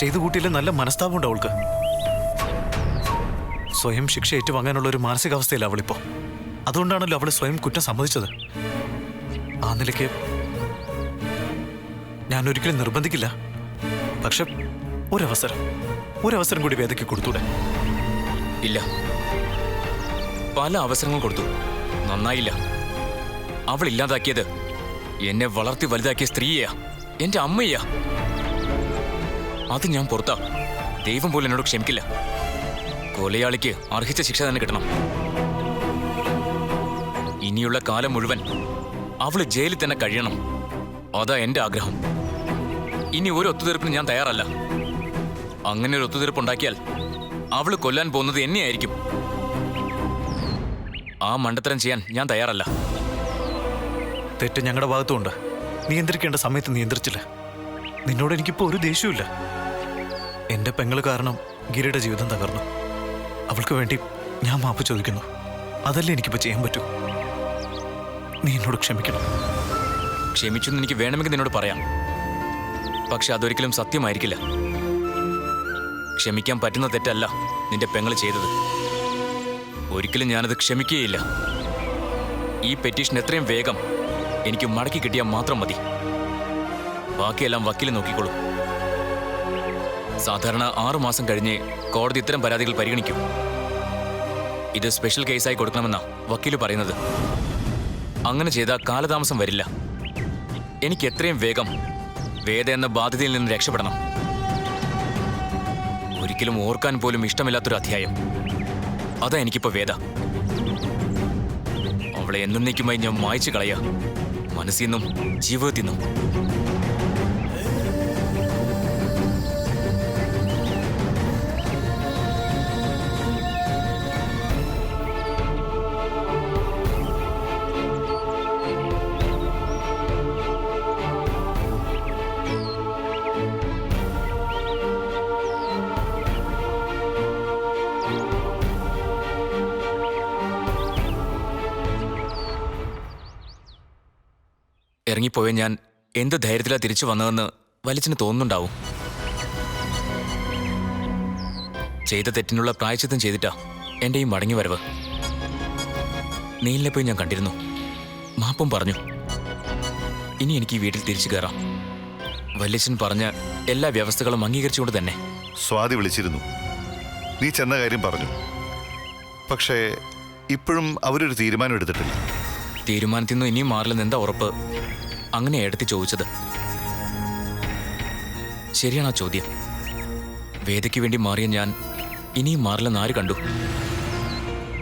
ചെയ്തു കൂട്ടിയില്ല നല്ല മനസ്താപമുണ്ട് അവൾക്ക്. സ്വയം ശിക്ഷ ഏറ്റുവാങ്ങാനുള്ള ഒരു മാനസികാവസ്ഥയില്ല അവളിപ്പോ. അതുകൊണ്ടാണല്ലോ അവള് സ്വയം കുറ്റം സമ്മതിച്ചത്. ആ നിലയ്ക്ക് ഞാൻ ഒരിക്കലും നിർബന്ധിക്കില്ല. പക്ഷെ ഒരവസരം കൂടി വേദയ്ക്ക് കൊടുത്തൂടെ? ഇല്ല, പല അവസരങ്ങൾ കൊടുത്തു, നന്നായില്ല. അവൾ ഇല്ലാതാക്കിയത് എന്നെ വളർത്തി വലുതാക്കിയ സ്ത്രീയെയാ, എന്റെ അമ്മയ്യാ. അത് ഞാൻ പുറത്താ. ദൈവം പോലും എന്നോട് ക്ഷമിക്കില്ല. കൊലയാളിക്ക് അർഹിച്ച ശിക്ഷ തന്നെ കിട്ടണം. ഇനിയുള്ള കാലം മുഴുവൻ അവള് ജയിലിൽ തന്നെ കഴിയണം. അതാ എന്റെ ആഗ്രഹം. ഇനി ഒരു ഒത്തുതീർപ്പിന് ഞാൻ തയ്യാറല്ല. അങ്ങനെ ഒരു ഒത്തുതീർപ്പ് ഉണ്ടാക്കിയാൽ അവള് കൊല്ലാൻ പോകുന്നത് എന്നെയായിരിക്കും. ആ മണ്ടത്തരം ചെയ്യാൻ ഞാൻ തയ്യാറല്ല. തെറ്റ് ഞങ്ങളുടെ ഭാഗത്തുമുണ്ട്. നിയന്ത്രിക്കേണ്ട സമയത്ത് നിയന്ത്രിച്ചില്ല. നിന്നോട് എനിക്കിപ്പോ ഒരു ദേഷ്യമില്ല. എന്റെ പെങ്ങള് കാരണം ഗിരിയുടെ ജീവിതം തകർന്നു. അവൾക്ക് വേണ്ടി ഞാൻ മാപ്പ് ചോദിക്കുന്നു. അതല്ലേ എനിക്കിപ്പോ ചെയ്യാൻ പറ്റൂ. നീ എന്നോട് ക്ഷമിക്കണം. ക്ഷമിച്ചെന്ന് എനിക്ക് വേണമെങ്കിൽ നിന്നോട് പറയാം. പക്ഷെ അതൊരിക്കലും സത്യമായിരിക്കില്ല. ക്ഷമിക്കാൻ പറ്റുന്ന തെറ്റല്ല നിന്റെ പെങ്ങള് ചെയ്തത്. ഒരിക്കലും ഞാനത് ക്ഷമിക്കുകയില്ല. ഈ പെറ്റീഷൻ എത്രയും വേഗം എനിക്ക് മടക്കി കിട്ടിയാൽ മാത്രം മതി. ബാക്കിയെല്ലാം വക്കീൽ നോക്കിക്കോളൂ. സാധാരണ 6 മാസം കഴിഞ്ഞ് കോടതി ഇത്തരം പരാതികൾ പരിഗണിക്കും. ഇത് സ്പെഷ്യൽ കേസായി കൊടുക്കണമെന്നാ വക്കീല് പറയുന്നത്. അങ്ങനെ ചെയ്താൽ കാലതാമസം വരില്ല. എനിക്ക് എത്രയും വേഗം വേദ എന്ന ബാധ്യതയിൽ നിന്ന് രക്ഷപ്പെടണം. ഒരിക്കലും ഓർക്കാൻ പോലും ഇഷ്ടമില്ലാത്തൊരു അധ്യായം. അതാ എനിക്കിപ്പോ വേദ. അവളെ എന്നേക്കുമായി ഞാൻ മായ്ച്ചു കളയാ, മനസ്സിൽ നിന്നും ജീവിതത്തിൽ നിന്നും. ഇറങ്ങിപ്പോയ ഞാൻ എന്ത് ധൈര്യത്തിലാ തിരിച്ചു വന്നതെന്ന് വലിച്ചിന് തോന്നുന്നുണ്ടാവും. ചെയ്ത തെറ്റിനുള്ള പ്രായശ്ചിത്തം ചെയ്തിട്ടാ എൻ്റെ ഈ മടങ്ങി വരവ്. നീലിനെ പോയി ഞാൻ കണ്ടിരുന്നു, മാപ്പും പറഞ്ഞു. ഇനി എനിക്ക് ഈ വീട്ടിൽ തിരിച്ചു കയറാം. വല്യച്ഛൻ പറഞ്ഞ എല്ലാ വ്യവസ്ഥകളും അംഗീകരിച്ചുകൊണ്ട് തന്നെ. സ്വാതി വിളിച്ചിരുന്നു, നീ ചെന്ന കാര്യം പറഞ്ഞു. പക്ഷേ ഇപ്പോഴും അവരൊരു തീരുമാനം എടുത്തിട്ടില്ല. തീരുമാനത്തിൽ നിന്നും ഇനിയും മാറില്ലെന്ന് എന്താ ഉറപ്പ്? അങ്ങനെ എടുത്ത് ചോദിച്ചത്. ശരിയാണ് ആ ചോദ്യം. വേദയ്ക്ക് വേണ്ടി മാറിയ ഞാൻ ഇനിയും മാറില്ലെന്ന് ആര് കണ്ടു?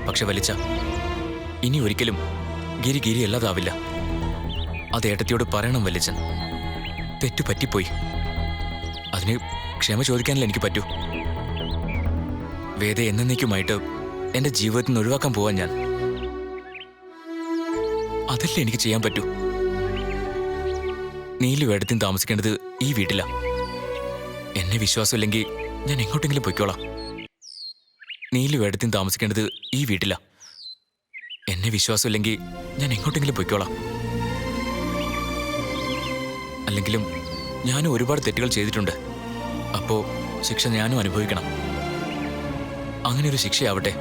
പക്ഷെ വലിച്ച ഇനി ഒരിക്കലും ഗിരി അല്ലാതാവില്ല. അത് ഏട്ടത്തിയോട് പറയണം വലിച്ചൻ. തെറ്റു പറ്റിപ്പോയി. അതിന് ക്ഷമ ചോദിക്കാനല്ലേ എനിക്ക് പറ്റൂ. വേദ എന്നേക്കുമായിട്ട് എൻ്റെ ജീവിതത്തിൽ നിന്ന് ഒഴിവാക്കാൻ പോവാൻ ഞാൻ. അതല്ലേ എനിക്ക് ചെയ്യാൻ പറ്റൂ. നീലു എടുത്തും താമസിക്കേണ്ടത് ഈ വീട്ടിലാ. എന്നെ വിശ്വാസമില്ലെങ്കിൽ ഞാൻ എങ്ങോട്ടെങ്കിലും പൊയ്ക്കോളാം. നീലു എടുത്തും താമസിക്കേണ്ടത് ഈ വീട്ടിലാ. എന്നെ വിശ്വാസമില്ലെങ്കിൽ ഞാൻ എങ്ങോട്ടെങ്കിലും പൊയ്ക്കോളാം. അല്ലെങ്കിലും ഞാനും ഒരുപാട് തെറ്റുകൾ ചെയ്തിട്ടുണ്ട്. അപ്പോ ശിക്ഷ ഞാനും അനുഭവിക്കണം. അങ്ങനെ ഒരു ശിക്ഷയാവട്ടെ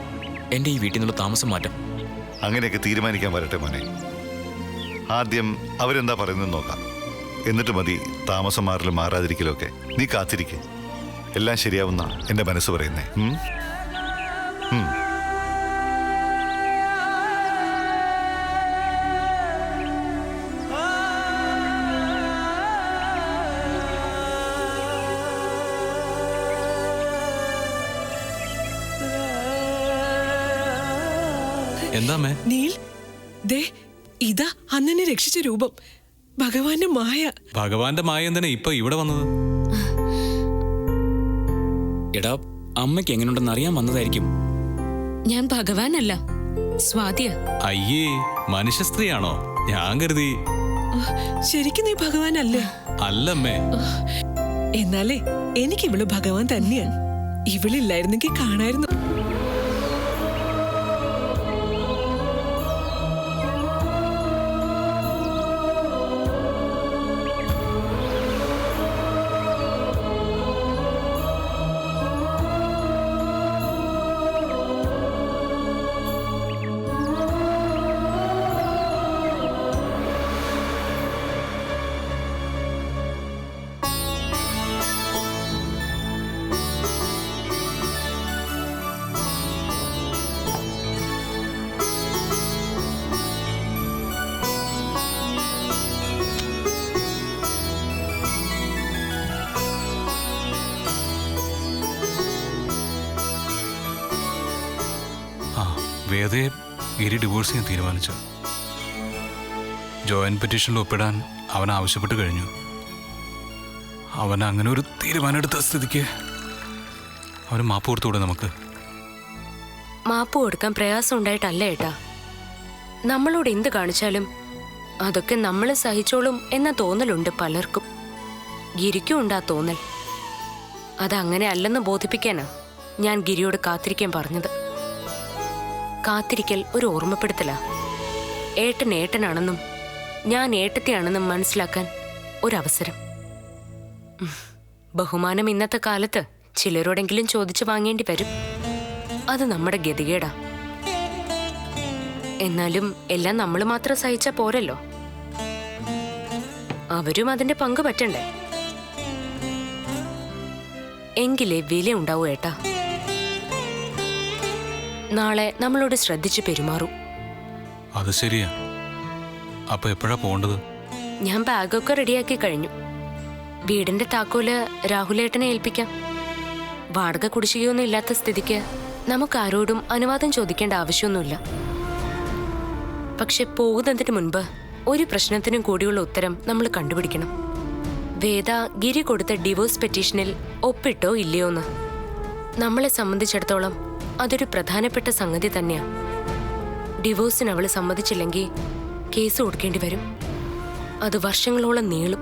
എൻ്റെ ഈ വീട്ടിൽ നിന്നുള്ള താമസം മാറ്റം. അങ്ങനെയൊക്കെ തീരുമാനിക്കാൻ വരട്ടെ മോനെ. ആദ്യം അവരെന്താ പറയുന്നത് നോക്കാം. എന്നിട്ട് മതി താമസം മാറലും മാറാതിരിക്കലും ഒക്കെ. നീ കാത്തിരിക്കെ, എല്ലാം ശരിയാവുന്ന എൻ്റെ മനസ്സ് പറയുന്നേ. എന്താ നീൽ, ദേ ഇതാ അന്നെ രക്ഷിച്ച രൂപം. ഭഗവാന്റെ മായ. ഭഗവാന്റെ മായ എന്തിനാ ഇപ്പൊ ഇവിടെ വന്നത്? എടാ, അമ്മയ്ക്ക് എങ്ങനെയുണ്ടെന്ന് അറിയാൻ വന്നതായിരിക്കും. ഞാൻ ഭഗവാനല്ല, സ്വാതിയ. അയ്യേ, മനുഷ്യ സ്ത്രീയാണോ? ഞാൻ കരുതി. ശരിക്കും നീ ഭഗവാനല്ലേ? അല്ലമ്മേ. എന്നാലേ എനിക്ക് ഇവള് ഭഗവാൻ തന്നെയാണ്. ഇവളില്ലായിരുന്നെങ്കിൽ കാണായിരുന്നു. വേദയെ ഗിരി ഡിവോഴ്സ് ചെയ്യാൻ തീരുമാനിച്ചു. ജോയിന്റ് പെറ്റീഷനിൽ ഒപ്പിടാൻ അവൻ ആവശ്യപ്പെട്ട് കഴിഞ്ഞു. അവൻ അങ്ങനെ ഒരു തീരുമാനം എടുത്ത സ്ഥിതിക്ക് അവന് മാപ്പ് കൊടുത്തുകൂടെ നമുക്ക്? മാപ്പ് കൊടുക്കാൻ പ്രയാസം ഉണ്ടായിട്ടല്ല ഏട്ടാ. നമ്മളോട് എന്ത് കാണിച്ചാലും അതൊക്കെ നമ്മൾ സഹിച്ചോളും എന്ന തോന്നലുണ്ട് പലർക്കും. ഗിരിക്കും ഉണ്ട് ആ തോന്നൽ. അതങ്ങനെ അല്ലെന്ന് ബോധിപ്പിക്കാനാ ഞാൻ ഗിരിയോട് കാത്തിരിക്കാൻ പറഞ്ഞത്. കാത്തിരിക്കൽ ഒരു ഓർമ്മപ്പെടുത്തലാ. ഏട്ടൻ ഏട്ടനാണെന്നും ഞാൻ ഏട്ടത്തെയാണെന്നും മനസ്സിലാക്കാൻ ഒരവസരം. ബഹുമാനം ഇന്നത്തെ കാലത്ത് ചിലരോടെങ്കിലും ചോദിച്ചു വാങ്ങേണ്ടി വരും. അത് നമ്മുടെ ഗതികേടാ. എന്നാലും എല്ലാം നമ്മൾ മാത്രം സഹിച്ചാ പോരല്ലോ. അവരും അതിന്റെ പങ്ക് പറ്റണ്ടേ? എങ്കിലേ വില ഉണ്ടാവൂ ഏട്ടാ. നാളെ നമ്മളോട് ശ്രദ്ധിച്ചു പെരുമാറൂ. അത് ശരിയാ. അപ്പൊ എപ്പോഴാ പോണ്ടത്? ഞാൻ ബാഗൊക്കെ റെഡിയാക്കി കഴിഞ്ഞു. വീടിന്റെ താക്കോല് രാഹുലേട്ടനെ ഏൽപ്പിക്കാം. വാടക കുടിശ്ശികയൊന്നും ഇല്ലാത്ത സ്ഥിതിക്ക് നമുക്ക് ആരോടും അനുവാദം ചോദിക്കേണ്ട ആവശ്യമൊന്നുമില്ല. പക്ഷെ പോകുന്നതിന് മുൻപ് ഒരു പ്രശ്നത്തിനും കൂടിയുള്ള ഉത്തരം നമ്മൾ കണ്ടുപിടിക്കണം. വേദ ഗിരി കൊടുത്ത ഡിവോഴ്സ് പെറ്റീഷനിൽ ഒപ്പിട്ടോ ഇല്ലയോന്ന്. നമ്മളെ സംബന്ധിച്ചിടത്തോളം അതൊരു പ്രധാനപ്പെട്ട സംഗതി തന്നെയാ. ഡിവോഴ്സിന് അവള് സമ്മതിച്ചില്ലെങ്കിൽ കേസ് കൊടുക്കേണ്ടി വരും. അത് വർഷങ്ങളോളം നീളും.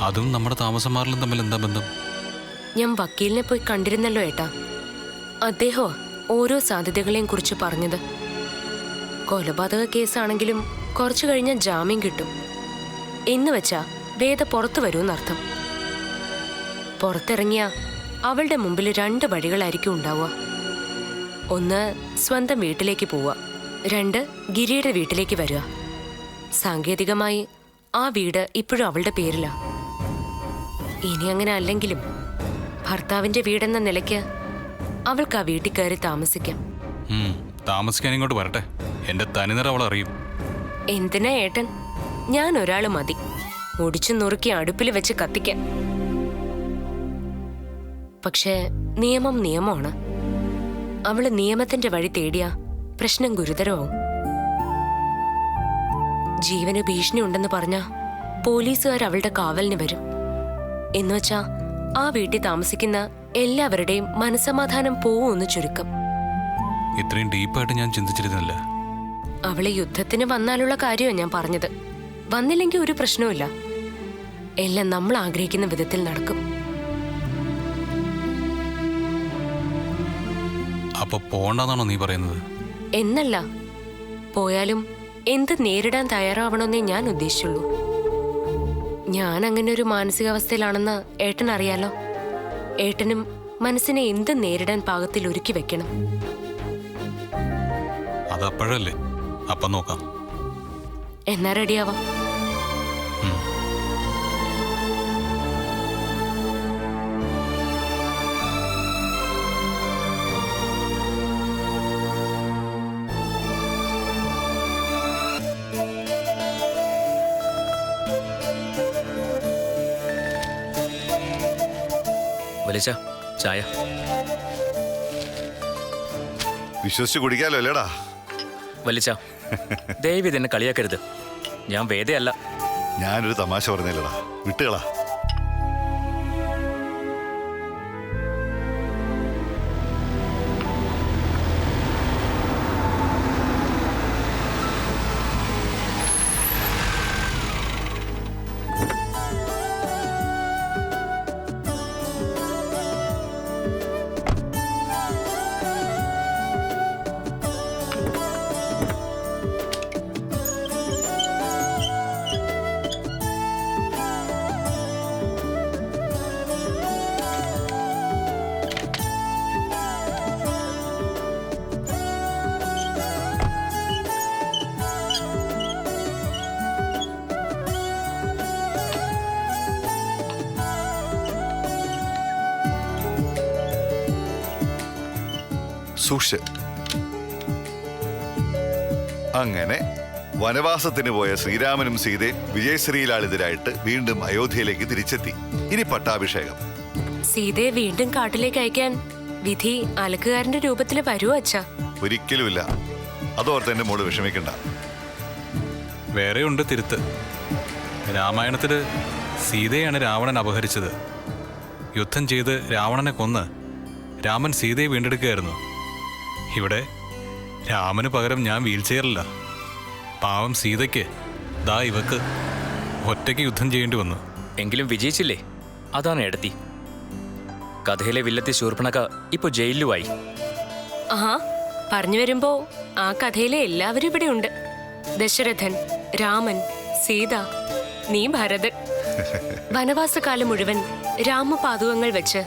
അതും നമ്മുടെ താമസമാരിലും തമ്മിൽ എന്താ ബന്ധം? ഞാൻ വക്കീലിനെ പോയി കണ്ടിരുന്നല്ലോ ഏട്ടാ. അദ്ദേഹം ഓരോ സാധ്യതകളെയും കുറിച്ച് പറഞ്ഞത്. കൊലപാതക കേസാണെങ്കിലും കുറച്ചു കഴിഞ്ഞാൽ ജാമ്യം കിട്ടും എന്ന് വെച്ചാ വേദ പുറത്തു വരുമെന്നർത്ഥം. പുറത്തിറങ്ങിയ അവളുടെ മുമ്പിൽ 2 വഴികളായിരിക്കും ഉണ്ടാവുക. ഒന്ന് സ്വന്തം വീട്ടിലേക്ക് പോവുക, 2 ഗിരിയുടെ വീട്ടിലേക്ക് വരിക. സാങ്കേതികമായി ആ വീട് ഇപ്പോഴും അവളുടെ പേരിലാ. ഇനി അങ്ങനെ അല്ലെങ്കിലും ഭർത്താവിന്റെ വീടെന്ന നിലയ്ക്ക് അവൾക്ക് ആ വീട്ടിൽ കയറി താമസിക്കാം. താമസിക്കാൻ ഇങ്ങോട്ട് വരട്ടെ. എന്റെ തനിനിറ അവൾ അറിയും. എന്തിനാ ഏട്ടൻ? ഞാൻ ഒരാള് മതി. ഒടിച്ചു നുറുക്കി അടുപ്പിൽ വെച്ച് കത്തിക്കാൻ. പക്ഷേ നിയമം നിയമമാണ്. അവള് നിയമത്തിന്റെ വഴി തേടിയാ പ്രശ്നം ഗുരുതരമാവും. ജീവന് ഭീഷണി ഉണ്ടെന്ന് പറഞ്ഞാ പോലീസുകാർ അവളുടെ കാവലിന് വരും. എന്നുവെച്ചാ ആ വീട്ടിൽ താമസിക്കുന്ന എല്ലാവരുടെയും മനസമാധാനം പോവുമെന്ന് ചുരുക്കം. ഇത്രയും ഡീപ്പായിട്ട് ഞാൻ ചിന്തിച്ചിരുന്നില്ല. അവള് യുദ്ധത്തിന് വന്നാലുള്ള കാര്യമാണ് ഞാൻ പറഞ്ഞത്. വന്നില്ലെങ്കിൽ ഒരു പ്രശ്നവുമില്ല. എല്ലാം നമ്മൾ ആഗ്രഹിക്കുന്ന വിധത്തിൽ നടക്കും. അപ്പൊ പോണ്ടെന്നാണോ നീ പറയുന്നത്? എന്നല്ല, പോയാലും എന്ത് നേരിടാൻ തയ്യാറാവണമെന്നേ ഞാൻ ഉദ്ദേശിച്ചുള്ളൂ. ഞാൻ അങ്ങനെ ഒരു മാനസികാവസ്ഥയിലാണെന്ന് ഏട്ടൻ അറിയാലോ. ഏട്ടനും മനസ്സിനെ എന്ത് നേരിടാൻ പാകത്തിൽ ഒരുക്കി വെക്കണം. അതപ്പോഴല്ലേ? അപ്പം നോക്കാം. എന്നാ റെഡിയാവാം. വലിച്ച ചായ. വിശ്വസിച്ച് കുടിക്കാലോ അല്ലേടാ? വലിച്ച ദയവ് ഇതെന്നെ കളിയാക്കരുത്. ഞാൻ വേദയല്ല. ഞാനൊരു തമാശ പറഞ്ഞല്ലടാ, വിട്ടുകളാ. സൂക്ഷിച്ച്. അങ്ങനെ വനവാസത്തിന് പോയ ശ്രീരാമനും സീതയും വിജയശ്രീലാളിതരായിട്ട് വീണ്ടും അയോധ്യയിലേക്ക് തിരിച്ചെത്തി. ഇനി പട്ടാഭിഷേകം. സീതയെ വീണ്ടും കാട്ടിലേക്ക് അയക്കാൻ വിധി അലക്കുകാരന്റെ രൂപത്തിൽ വരുമോ അച്ഛാ? ഒരിക്കലുമില്ല. അതോർത്ത് എൻ്റെ മോള് വിഷമിക്കണ്ട. വേറെയുണ്ട് തിരുത്ത്. രാമായണത്തില് സീതയാണ് രാവണൻ അപഹരിച്ചത്. യുദ്ധം ചെയ്ത് രാവണനെ കൊന്ന് രാമൻ സീതയെ വീണ്ടെടുക്കുകയായിരുന്നു. ഇവിടെ രാമന് പകരം ഞാൻ വീൽ ചെയറില്ല. പാവം സീതയ്ക്ക് ദാ ഇവക്ക് ഒറ്റയ്ക്ക് യുദ്ധം ചെയ്യേണ്ടി വന്നു. എങ്കിലും വിജയിച്ചില്ലേ? അതാണ് എടത്തി. കഥയിലെ വില്ലത്തി ശൂർപ്പണഖ ഇപ്പൊ ജയിലിലുമായി. ആഹാ, പറഞ്ഞു വരുമ്പോ ആ കഥയിലെ എല്ലാവരും ഇവിടെ ഉണ്ട്. ദശരഥൻ, രാമൻ, സീത, നീ ഭരതൻ. വനവാസകാലം മുഴുവൻ രാമപാദുകങ്ങൾ വെച്ച്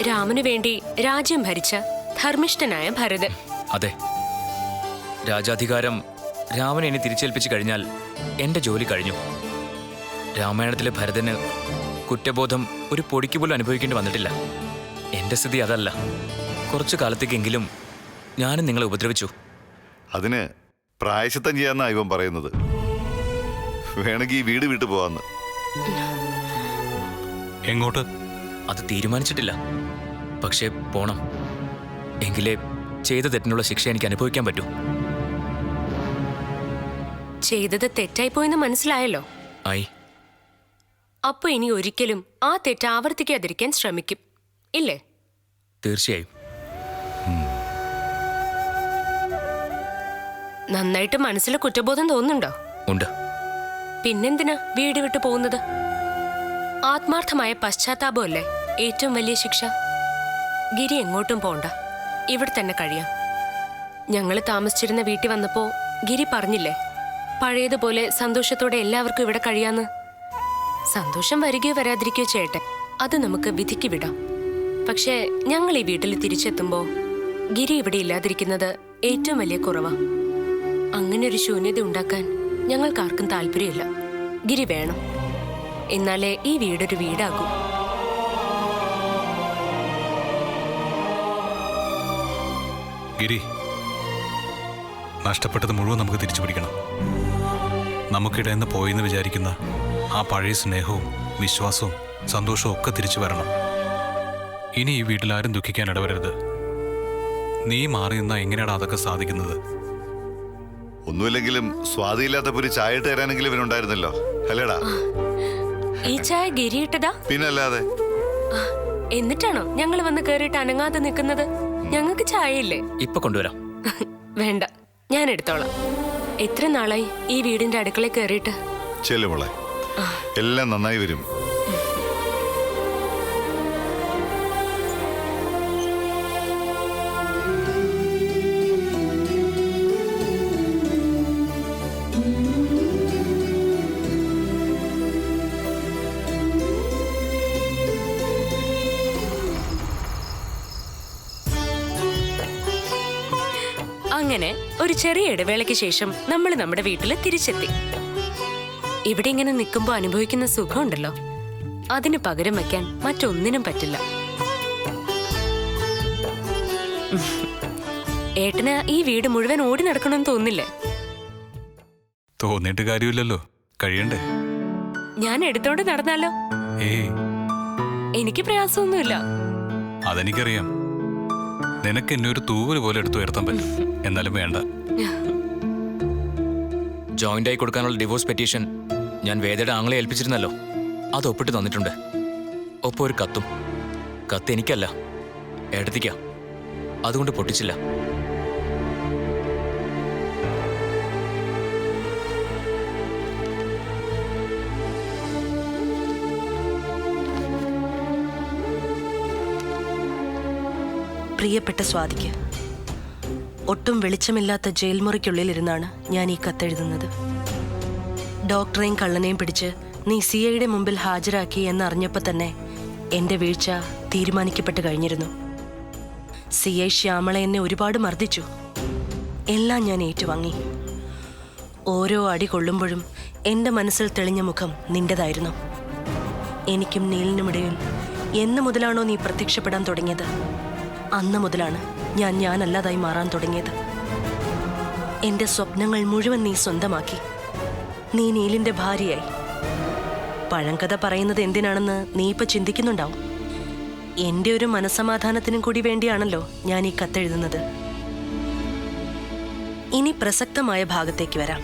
രാമനു വേണ്ടി രാജ്യം ഭരിച്ച ധർമ്മിഷ്ഠനായ ഭരതൻ. അതെ, രാജാധികാരം രാമനെ എന്നെ തിരിച്ചേൽപ്പിച്ചു കഴിഞ്ഞാൽ എന്റെ ജോലി കഴിഞ്ഞു. രാമായണത്തിലെ ഭരതന് കുറ്റബോധം ഒരു പൊടിക്ക് പോലും അനുഭവിക്കേണ്ടി വന്നിട്ടില്ല. എന്റെ സ്ഥിതി അതല്ല. കുറച്ചു കാലത്തേക്കെങ്കിലും ഞാനും നിങ്ങളെ ഉപദ്രവിച്ചു. അതിന് പ്രായശ്ചിത്തം ചെയ്യാന്നാ ഇവൻ പറയുന്നത്. വേണമെങ്കിൽ ഈ വീട് വിട്ടു പോവാന്ന്. എങ്ങോട്ട്? അത് തീരുമാനിച്ചിട്ടില്ല. പക്ഷേ പോണം. എങ്കിലേ ചെയ്ത തെറ്റിനുള്ള ശിക്ഷ എനിക്ക് അനുഭവിക്കാൻ പറ്റൂ. ചെയ്തത് തെറ്റായിപ്പോയെന്ന് മനസ്സിലായല്ലോ. ആയി. അപ്പൊ ഇനി ഒരിക്കലും ആ തെറ്റ് ആവർത്തിക്കാതിരിക്കാൻ ശ്രമിക്കും, ഇല്ലേ? തീർച്ചയായും. നന്നായിട്ട് മനസ്സിൽ കുറ്റബോധം തോന്നുന്നുണ്ടോ? ഉണ്ട്. പിന്നെന്തിനാ വീട് വിട്ടു പോകുന്നത്? ആത്മാർത്ഥമായ പശ്ചാത്താപമല്ലേ ഏറ്റവും വലിയ ശിക്ഷ. ഗിരി എങ്ങോട്ടും പോണ്ട, ഇവിടെ തന്നെ കഴിയാം. ഞങ്ങൾ താമസിച്ചിരുന്ന വീട്ടിൽ വന്നപ്പോ ഗിരി പറഞ്ഞില്ലേ, പഴയതുപോലെ സന്തോഷത്തോടെ എല്ലാവർക്കും ഇവിടെ കഴിയാന്ന്. സന്തോഷം വരികയോ വരാതിരിക്കുകയോ ചെയ്യട്ടെ, അത് നമുക്ക് വിധിക്ക് വിടാം. പക്ഷേ ഞങ്ങൾ ഈ വീട്ടിൽ തിരിച്ചെത്തുമ്പോ ഗിരി ഇവിടെ ഇല്ലാതിരിക്കുന്നത് ഏറ്റവും വലിയ കുറവാ. അങ്ങനെ ഒരു ശൂന്യത ഉണ്ടാക്കാൻ ഞങ്ങൾക്കാർക്കും താല്പര്യമില്ല. ഗിരി വേണം, എന്നാലേ ഈ വീടൊരു വീടാകൂ. ഗിരി, നഷ്ടപ്പെട്ടത് മുഴുവൻ നമുക്ക് തിരിച്ചു പിടിക്കണം. നമുക്കിടയിൽ പോയെന്ന് വിചാരിക്കുന്ന ആ പഴയ സ്നേഹവും വിശ്വാസവും സന്തോഷവും ഒക്കെ തിരിച്ചു വരണം. ഇനി ഈ വീട്ടിൽ ആരും ദുഃഖിക്കാൻ ഇടവരരുത്. നീ മാറി നിന്നാ എങ്ങനെയാണ് അതൊക്കെ സാധിക്കുന്നത്? ഒന്നുമില്ലെങ്കിലും സ്വാതിയില്ലാത്തപ്പോ ഒരു ചായ ഇട്ട് തരാനെങ്കിലും ഇവനുണ്ടായിരുന്നല്ലോ, അല്ലേടാ? ഈ ചായ ഗിരി ഇട്ടതാ? പിന്നല്ലാതെ. എന്നിട്ടാണോ ഞങ്ങൾ വന്ന് കേറിയിട്ട് അനങ്ങാതെ നിൽക്കുന്നത്? ഞങ്ങൾക്ക് ചായയില്ലേ? ഇപ്പൊ കൊണ്ടുവരാം. വേണ്ട, ഞാൻ എടുത്തോളാം. എത്ര നാളായി ഈ വീടിന്റെ അടുക്കളയിൽ കയറിയിട്ട്? ചെല്ലുമോളെ, എല്ലാം നന്നായി വരും. അങ്ങനെ ഒരു ചെറിയ ഇടവേളയ്ക്ക് ശേഷം നമ്മൾ നമ്മുടെ വീട്ടിൽ തിരിച്ചെത്തി. ഇവിടെ ഇങ്ങനെ നിൽക്കുമ്പോ അനുഭവിക്കുന്ന സുഖമുണ്ടല്ലോ, അതിന് പകരം വയ്ക്കാൻ മറ്റൊന്നിനും പറ്റില്ല. ഏട്ടന് ഈ വീട് മുഴുവൻ ഓടി നടക്കണമെന്ന് തോന്നില്ലേ? തോന്നിയിട്ട് കാര്യമില്ലല്ലോ, കഴിയണ്ടേ? ഞാൻ എടുത്തോണ്ട് നടന്നാലോ? ഏയ്, എനിക്ക് പ്രയാസമൊന്നുമില്ല. അതെനിക്കറിയാം. നിനക്ക് എന്നെ ഒരു തൂവല് പോലെ എടുത്തു ഉയർത്താൻ പറ്റും. എന്നാലും വേണ്ട. ജോയിന്റ് ആയി കൊടുക്കാനുള്ള ഡിവോഴ്സ് പെറ്റീഷൻ ഞാൻ വേദയുടെ ആങ്ങളെ ഏൽപ്പിച്ചിരുന്നല്ലോ, അത് ഒപ്പിട്ട് തന്നിട്ടുണ്ട്. ഒപ്പം ഒരു കത്തും. കത്ത് എനിക്കല്ല, ഏടത്തിക്കാ. അതുകൊണ്ട് പൊട്ടിച്ചില്ല. പ്രിയപ്പെട്ട സ്വാതിക്ക്, ഒട്ടും വെളിച്ചമില്ലാത്ത ജയിൽ മുറിക്കുള്ളിലിരുന്നാണ് ഞാൻ ഈ കത്തെഴുതുന്നത്. ഡോക്ടറെയും കള്ളനെയും പിടിച്ച് നീ സിഐയുടെ മുമ്പിൽ ഹാജരാക്കി എന്നറിഞ്ഞപ്പോൾ തന്നെ എൻ്റെ വീഴ്ച തീരുമാനിക്കപ്പെട്ട് കഴിഞ്ഞിരുന്നു. സിഐ ശ്യാമള എന്നെ ഒരുപാട് മർദ്ദിച്ചു. എല്ലാം ഞാൻ ഏറ്റുവാങ്ങി. ഓരോ അടി കൊള്ളുമ്പോഴും എൻ്റെ മനസ്സിൽ തെളിഞ്ഞ മുഖം നിന്റേതായിരുന്നു. എനിക്കും നീലിനുമിടയിൽ എന്ന് മുതലാണോ നീ പ്രത്യക്ഷപ്പെടാൻ തുടങ്ങിയത്, അന്ന് മുതലാണ് ഞാനല്ലാതായി മാറാൻ തുടങ്ങിയത്. എൻ്റെ സ്വപ്നങ്ങൾ മുഴുവൻ നീ സ്വന്തമാക്കി. നീ നീലിൻ്റെ ഭാര്യയായി. പഴങ്കഥ പറയുന്നത് എന്തിനാണെന്ന് നീ ഇപ്പം ചിന്തിക്കുന്നുണ്ടാവും. എൻ്റെ ഒരു മനസ്സമാധാനത്തിനും കൂടി വേണ്ടിയാണല്ലോ ഞാൻ ഈ കത്തെഴുതുന്നത്. ഇനി പ്രസക്തമായ ഭാഗത്തേക്ക് വരാം.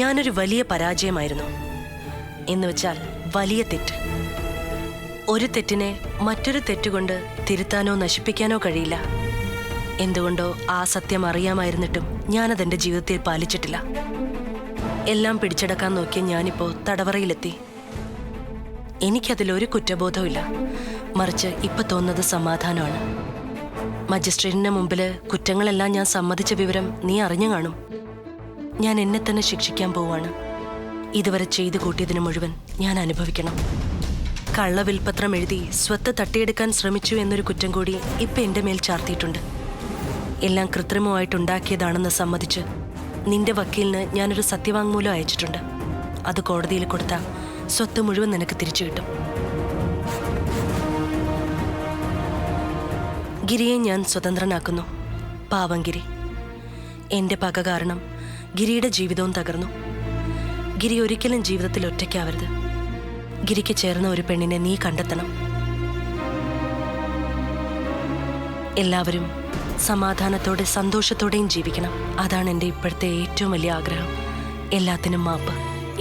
ഞാനൊരു വലിയ പരാജയമായിരുന്നു. എന്നുവെച്ചാൽ വലിയ തെറ്റ്. ഒരു തെറ്റിനെ മറ്റൊരു തെറ്റുകൊണ്ട് തിരുത്താനോ നശിപ്പിക്കാനോ കഴിയില്ല. എന്തുകൊണ്ടോ ആ സത്യം അറിയാമായിരുന്നിട്ടും ഞാനതെൻ്റെ ജീവിതത്തിൽ പാലിച്ചിട്ടില്ല. എല്ലാം പിടിച്ചെടുക്കാൻ നോക്കിയ ഞാനിപ്പോൾ തടവറയിലെത്തി. എനിക്കതിലൊരു കുറ്റബോധവുമില്ല. മറിച്ച് ഇപ്പം തോന്നുന്നത് സമാധാനമാണ്. മജിസ്ട്രേറ്റിന്റെ മുമ്പിൽ കുറ്റങ്ങളെല്ലാം ഞാൻ സമ്മതിച്ച വിവരം നീ അറിഞ്ഞു കാണും. ഞാൻ എന്നെ തന്നെ ശിക്ഷിക്കാൻ പോവാണ്. ഇതുവരെ ചെയ്തു കൂട്ടിയതിന് മുഴുവൻ ഞാൻ അനുഭവിക്കണം. കള്ളവിൽപത്രം എഴുതി സ്വത്ത് തട്ടിയെടുക്കാൻ ശ്രമിച്ചു എന്നൊരു കുറ്റം കൂടി ഇപ്പം എൻ്റെ മേൽ ചാർത്തിയിട്ടുണ്ട്. എല്ലാം കൃത്രിമമായിട്ടുണ്ടാക്കിയതാണെന്ന് സമ്മതിച്ച് നിന്റെ വക്കീലിന് ഞാനൊരു സത്യവാങ്മൂലം അയച്ചിട്ടുണ്ട്. അത് കോടതിയിൽ കൊടുത്താൽ സ്വത്ത് മുഴുവൻ നിനക്ക് തിരിച്ചു കിട്ടും. ഗിരിയെ ഞാൻ സ്വതന്ത്രനാക്കുന്നു. പാവം ഗിരി. എൻ്റെ പക കാരണം ഗിരിയുടെ ജീവിതവും തകർന്നു. ഗിരി ഒരിക്കലും ജീവിതത്തിൽ ഒറ്റയ്ക്കാവരുത്. ഗിരിക്ക് ചേർന്ന ഒരു പെണ്ണിനെ നീ കണ്ടെത്തണം. എല്ലാവരും സമാധാനത്തോടെ സന്തോഷത്തോടെയും ജീവിക്കണം. അതാണ് എൻ്റെ ഇപ്പോഴത്തെ ഏറ്റവും വലിയ ആഗ്രഹം. എല്ലാത്തിനും മാപ്പ്.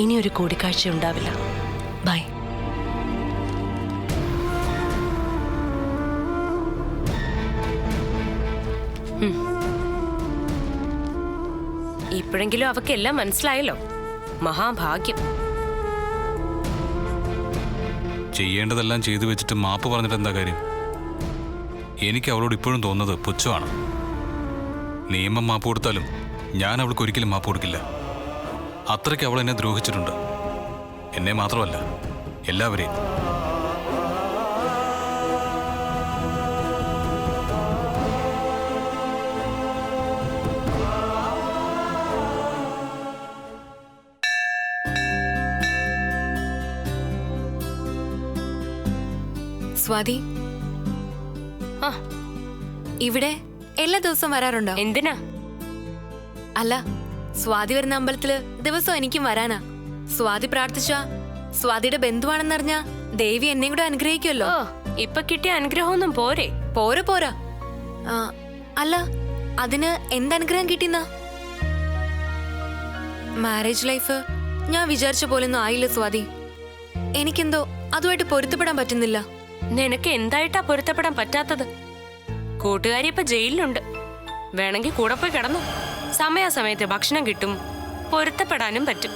ഇനിയൊരു കൂടിക്കാഴ്ച ഉണ്ടാവില്ല. ബൈ. ഇപ്പോഴെങ്കിലും അവക്കെല്ലാം മനസ്സിലായല്ലോ. മഹാഭാഗ്യം. ചെയ്യേണ്ടതെല്ലാം ചെയ്തു വെച്ചിട്ട് മാപ്പ് പറഞ്ഞിട്ട് എന്താ കാര്യം? എനിക്ക് അവളോട് ഇപ്പോഴും തോന്നുന്നത് പുച്ഛമാണ്. നിയമം മാപ്പ് കൊടുത്താലും ഞാൻ അവൾക്ക് ഒരിക്കലും മാപ്പ് കൊടുക്കില്ല. അത്രയ്ക്ക് അവൾ എന്നെ ദ്രോഹിച്ചിട്ടുണ്ട്. എന്നെ മാത്രമല്ല, എല്ലാവരെയും. സ്വാതി, ആ, ഇവിടെ എല്ലാ ദിവസവും വരാറുണ്ടോ? എന്തിനാ? അല്ല, സ്വാതി വരുന്ന അമ്പലത്തില് ദിവസവും എനിക്കും വരാനാ. സ്വാതി പ്രാർത്ഥിച്ച സ്വാതിയുടെ ബന്ധുവാണെന്നറിഞ്ഞ ദേവി എന്നെയും കൂടെ അനുഗ്രഹിക്കുമല്ലോ. ഓ, ഇപ്പൊ കിട്ടിയ അനുഗ്രഹമൊന്നും പോരെ? പോരാ പോരാ. അല്ല, അതിന് എന്തനുഗ്രഹം കിട്ടിയെന്നാ? മാരേജ് ലൈഫ് ഞാൻ വിചാരിച്ച പോലൊന്നും ആയില്ല സ്വാതി. എനിക്കെന്തോ അതുമായിട്ട് പൊരുത്തപ്പെടാൻ പറ്റുന്നില്ല. നിനക്ക് എന്തായിട്ടാ പൊരുത്തപ്പെടാൻ പറ്റാത്തത്? കൂട്ടുകാരി ഇപ്പൊ ജയിലിലുണ്ട്. വേണമെങ്കിൽ കൂടെ പോയി കിടന്നു. സമയാസമയത്ത് ഭക്ഷണം കിട്ടും, പൊരുത്തപ്പെടാനും പറ്റും.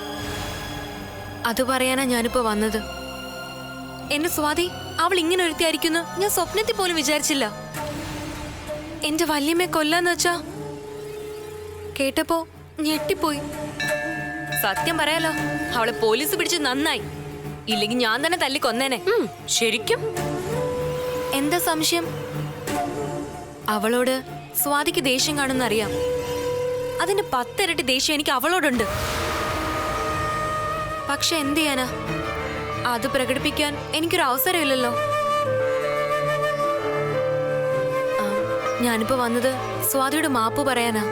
അത് പറയാനാ ഞാനിപ്പോ വന്നത്. എന്റെ സ്വാതി അവൾ ഇങ്ങനെ ഒരുത്തിയായിരിക്കുന്നു ഞാൻ സ്വപ്നത്തിൽ പോലും വിചാരിച്ചില്ല. എന്റെ വല്യമ്മയെ കൊല്ലാന്ന് വെച്ചാ കേട്ടപ്പോ ഞെട്ടിപ്പോയി. സത്യം പറയാലോ, അവളെ പോലീസ് പിടിച്ച് നന്നായി. ഇല്ലെങ്കിൽ ഞാൻ തന്നെ തല്ലി കൊന്നേനെ. ശരിക്കും? എന്താ സംശയം? അവളോട് സ്വാതിക്ക് ദേഷ്യം കാണുന്നറിയാം. അതിന്റെ 10 ഇരട്ടി ദേഷ്യം എനിക്ക് അവളോടുണ്ട്. പക്ഷെ എന്ത് ചെയ്യാനാ, അത് പ്രകടിപ്പിക്കാൻ എനിക്കൊരു അവസരമില്ലല്ലോ. ഞാനിപ്പോ വന്നത് സ്വാതിയുടെ മാപ്പ് പറയാനാ.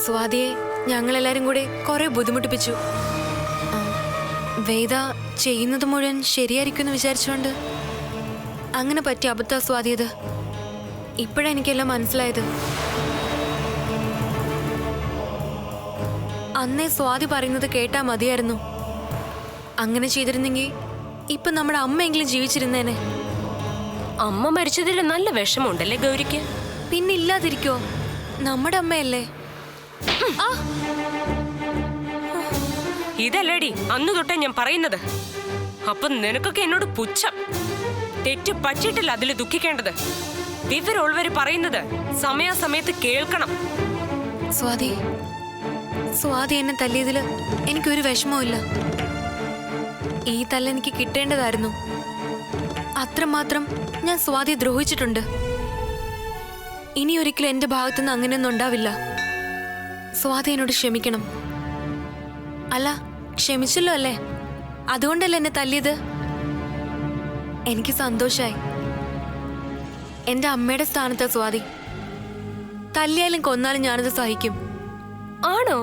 സ്വാതിയെ ഞങ്ങളെല്ലാരും കൂടെ കുറെ ബുദ്ധിമുട്ടിപ്പിച്ചു. വേദ ചെയ്യുന്നത് മുഴുവൻ ശരിയായിരിക്കുമെന്ന് വിചാരിച്ചുകൊണ്ട് അങ്ങനെ പറ്റിയ അബദ്ധ സ്വാതിയത്. ഇപ്പോഴെനിക്കെല്ലാം മനസ്സിലായത്. അന്നേ സ്വാതി പറയുന്നത് കേട്ടാ മതിയായിരുന്നു. അങ്ങനെ ചെയ്തിരുന്നെങ്കിൽ ഇപ്പൊ നമ്മുടെ അമ്മയെങ്കിലും ജീവിച്ചിരുന്നേനെ. അമ്മ മരിച്ചതിൽ നല്ല വിഷമമുണ്ടല്ലേ ഗൗരിക്ക്? പിന്നെ ഇല്ലാതിരിക്കോ? നമ്മുടെ അമ്മയല്ലേ. ഇതല്ലേടി അന്നു തൊട്ടേ ഞാൻ പറയുന്നത്. അപ്പൊ നിനക്കൊക്കെ എന്നോട് പുച്ഛം. തെറ്റ് പറ്റിയിട്ടില്ല അതിൽ ദുഃഖിക്കേണ്ടത്. വിവരമുള്ളവര് പറയുന്നത് സമയാസമയത്ത് കേൾക്കണം. സ്വാതി, സ്വാതി എന്നെ തല്ലിയതില് എനിക്കൊരു വിഷമവും. ഈ തല്ലെനിക്ക് കിട്ടേണ്ടതായിരുന്നു. അത്രമാത്രം ഞാൻ സ്വാതിയെ ദ്രോഹിച്ചിട്ടുണ്ട്. ഇനി ഒരിക്കലും എന്റെ ഭാഗത്തുനിന്ന് അങ്ങനെയൊന്നും ഉണ്ടാവില്ല. സ്വാതി എന്നോട് ക്ഷമിക്കണം. അല്ല, ക്ഷമിച്ചല്ലോ അല്ലേ? അതുകൊണ്ടല്ലേ എന്നെ തല്ലിയത്? എനിക്ക് സന്തോഷായി. എന്റെ അമ്മയുടെ സ്ഥാനത്താ സ്വാതി. തല്ലിയാലും കൊന്നാലും ഞാനത് സഹിക്കും. ആണോ?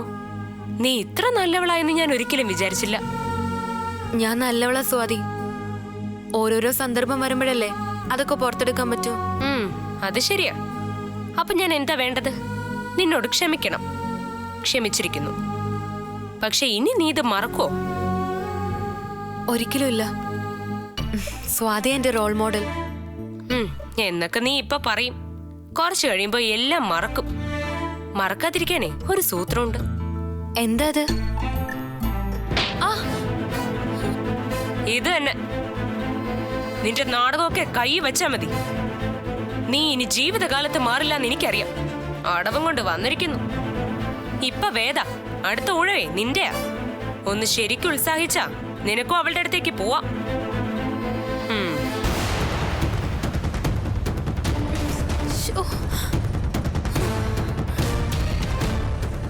നീ ഇത്ര നല്ലവളായെന്ന് ഞാൻ ഒരിക്കലും വിചാരിച്ചില്ല. ഞാൻ നല്ലവളാ സ്വാതി. ഓരോരോ സന്ദർഭം വരുമ്പോഴല്ലേ അതൊക്കെ പുറത്തെടുക്കാൻ പറ്റൂ. അത് ശരിയാ. അപ്പൊ ഞാൻ എന്താ വേണ്ടത്? നിന്നോട് ക്ഷമിക്കണം. ക്ഷമിച്ചിരിക്കുന്നു. പക്ഷെ ഇനി നീ ഇത് മറക്കോ? ഒരിക്കലും ഇല്ല. സ്വാതി എന്റെ റോൾ മോഡൽ. എന്നൊക്കെ നീ ഇപ്പൊ പറയും. കുറച്ചു കഴിയുമ്പോ എല്ലാം മറക്കും. മറക്കാതിരിക്കാനേ ഒരു സൂത്രമുണ്ട്. എന്താ അത്? ഇത് തന്നെ. നിന്റെ നാടകമൊക്കെ കൈ വെച്ചാ മതി. നീ ഇനി ജീവിതകാലത്ത് മാറില്ലെന്ന് എനിക്കറിയാം. അടവും കൊണ്ട് വന്നിരിക്കുന്നു. ഇപ്പൊ വേദ, അടുത്ത ഊഴവേ നിന്റെയാ. ഒന്ന് ശരിക്കും ഉത്സാഹിച്ചാ നിനക്കും അവളുടെ അടുത്തേക്ക് പോവാം.